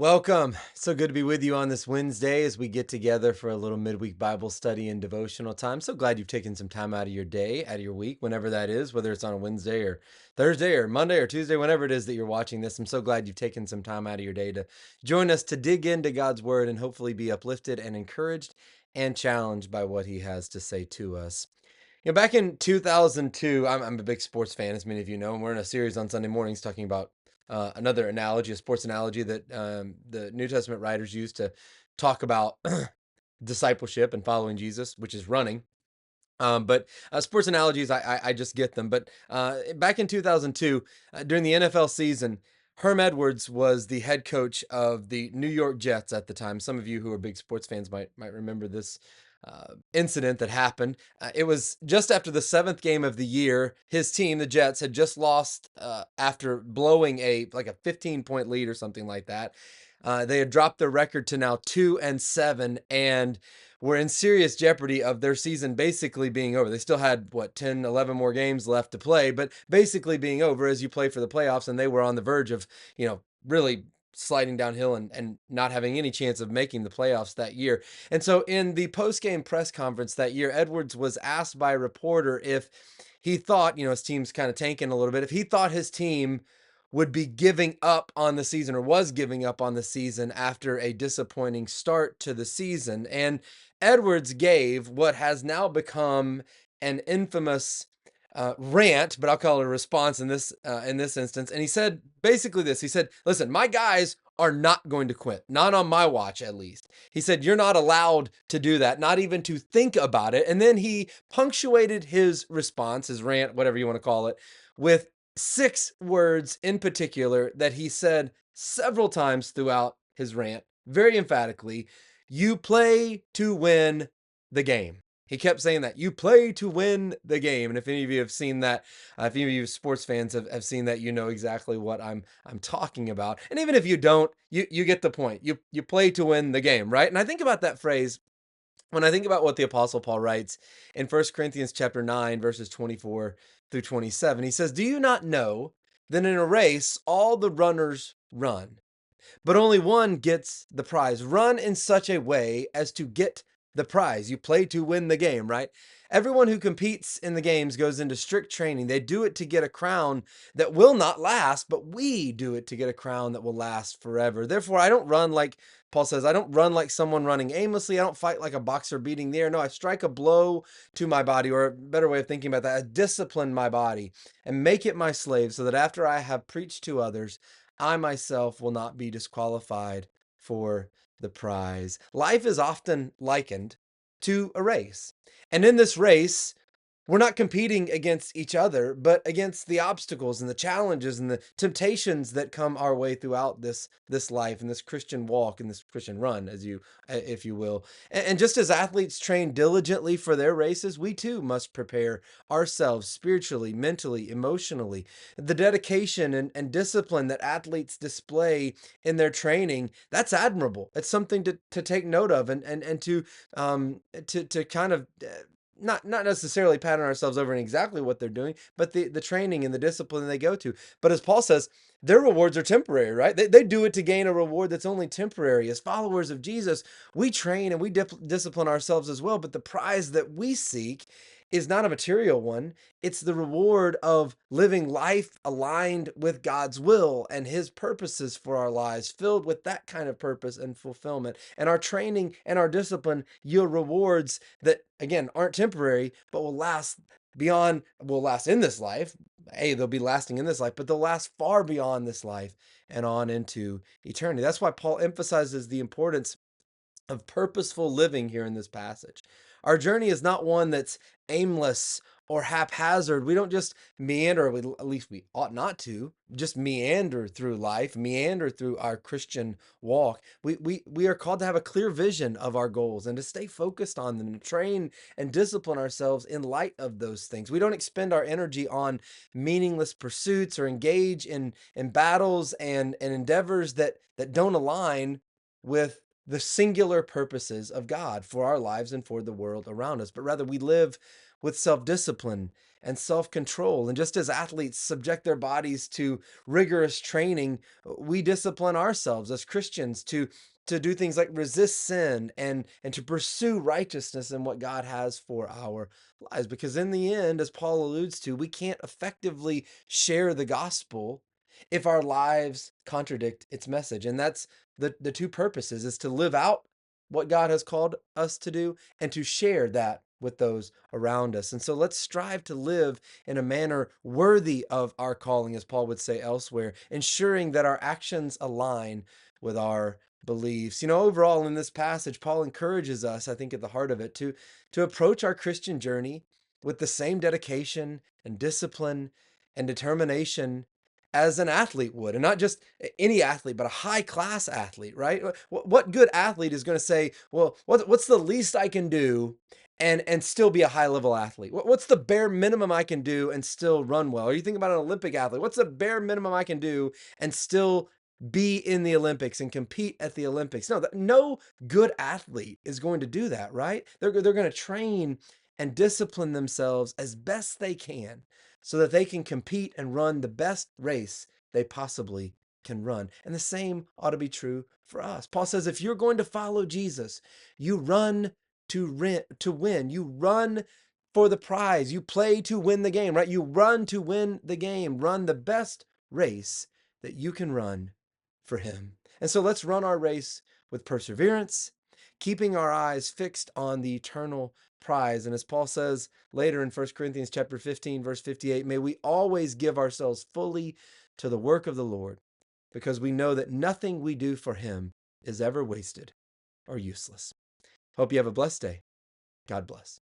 Welcome. So good to be with you on this Wednesday as we get together for a little midweek Bible study and devotional time. So glad you've taken some time out of your day, out of your week, whenever that is, whether it's on a Wednesday or Thursday or Monday or Tuesday, whenever it is that you're watching this. I'm so glad you've taken some time out of your day to join us to dig into God's word and hopefully be uplifted and encouraged and challenged by what he has to say to us. Back in 2002, I'm a big sports fan, as many of you know, and we're in a series on Sunday mornings talking about another analogy, a sports analogy that the New Testament writers use to talk about discipleship and following Jesus, which is running. But sports analogies, I just get them. But back in 2002, during the NFL season, Herm Edwards was the head coach of the New York Jets at the time. Some of you who are big sports fans might remember this incident that happened. It was just after the seventh game of the year. His team, the Jets, had just lost after blowing a 15-point lead or something like that. They had dropped their record to now 2-7, and were in serious jeopardy of their season basically being over. They still had, 10, 11 more games left to play, but basically being over as you play for the playoffs, and they were on the verge of, really sliding downhill and not having any chance of making the playoffs that year. And so in the post-game press conference that year, Edwards was asked by a reporter if he thought, his team's kind of tanking a little bit, if he thought his team would be giving up on the season or was giving up on the season after a disappointing start to the season. And Edwards gave what has now become an infamous rant, but I'll call it a response in this instance. And he said basically this. He said, "Listen, my guys are not going to quit, not on my watch, at least." He said, "You're not allowed to do that, not even to think about it." And then he punctuated his response, his rant, whatever you want to call it, with six words in particular that he said several times throughout his rant, very emphatically. "You play to win the game." He kept saying that. "You play to win the game." And if any of you have seen that, if any of you sports fans have seen that, you know exactly what I'm talking about. And even if you don't, you get the point. You play to win the game, right? And I think about that phrase when I think about what the Apostle Paul writes in 1 Corinthians chapter 9, verses 24 through 27. He says, "Do you not know that in a race all the runners run, but only one gets the prize? Run in such a way as to get the prize." You play to win the game, right? "Everyone who competes in the games goes into strict training. They do it to get a crown that will not last, but we do it to get a crown that will last forever. Therefore, I don't run like," Paul says, "I don't run like someone running aimlessly. I don't fight like a boxer beating the air. No, I strike a blow to my body," or a better way of thinking about that, "I discipline my body and make it my slave, so that after I have preached to others, I myself will not be disqualified for the prize." Life is often likened to a race. And in this race, we're not competing against each other, but against the obstacles and the challenges and the temptations that come our way throughout this life and this Christian walk and this Christian run, as you if you will. And just as athletes train diligently for their races, we too must prepare ourselves spiritually, mentally, emotionally. The dedication and discipline that athletes display in their training, that's admirable. It's something to take note of and to kind of not necessarily patting ourselves over in exactly what they're doing, but the training and the discipline they go to. But as Paul says, their rewards are temporary, right? They do it to gain a reward that's only temporary. As followers of Jesus, we train and we discipline ourselves as well, but the prize that we seek is not a material one. It's the reward of living life aligned with God's will and his purposes for our lives, filled with that kind of purpose and fulfillment. And our training and our discipline yield rewards that, again, aren't temporary, but will last in this life. Hey, they'll be lasting in this life, but they'll last far beyond this life and on into eternity. That's why Paul emphasizes the importance of purposeful living here in this passage. Our journey is not one that's aimless or haphazard. We don't just meander, at least we ought not to, just meander through life, meander through our Christian walk. We are called to have a clear vision of our goals and to stay focused on them, and train and discipline ourselves in light of those things. We don't expend our energy on meaningless pursuits or engage in battles and endeavors that don't align with the singular purposes of God for our lives and for the world around us, but rather we live with self discipline and self control. And just as athletes subject their bodies to rigorous training, we discipline ourselves as Christians to do things like resist sin and to pursue righteousness in what God has for our lives. Because in the end, as Paul alludes to, we can't effectively share the gospel if our lives contradict its message. And that's the two purposes, is to live out what God has called us to do and to share that with those around us. And so let's strive to live in a manner worthy of our calling, as Paul would say elsewhere, ensuring that our actions align with our beliefs. Overall in this passage, Paul encourages us, I think at the heart of it, to approach our Christian journey with the same dedication and discipline and determination as an athlete would, and not just any athlete, but a high class athlete, right? What good athlete is going to say, well, what's the least I can do and still be a high level athlete? What's the bare minimum I can do and still run well? Or you think about an Olympic athlete, what's the bare minimum I can do and still be in the Olympics and compete at the Olympics? No good athlete is going to do that, right? They're going to train and discipline themselves as best they can so that they can compete and run the best race they possibly can run. And the same ought to be true for us. Paul says, if you're going to follow Jesus, you run to win. You run for the prize. You play to win the game, right? You run to win the game. Run the best race that you can run for him. And so let's run our race with perseverance, keeping our eyes fixed on the eternal prize. And as Paul says later in 1 Corinthians chapter 15, verse 58, may we always give ourselves fully to the work of the Lord, because we know that nothing we do for him is ever wasted or useless. Hope you have a blessed day. God bless.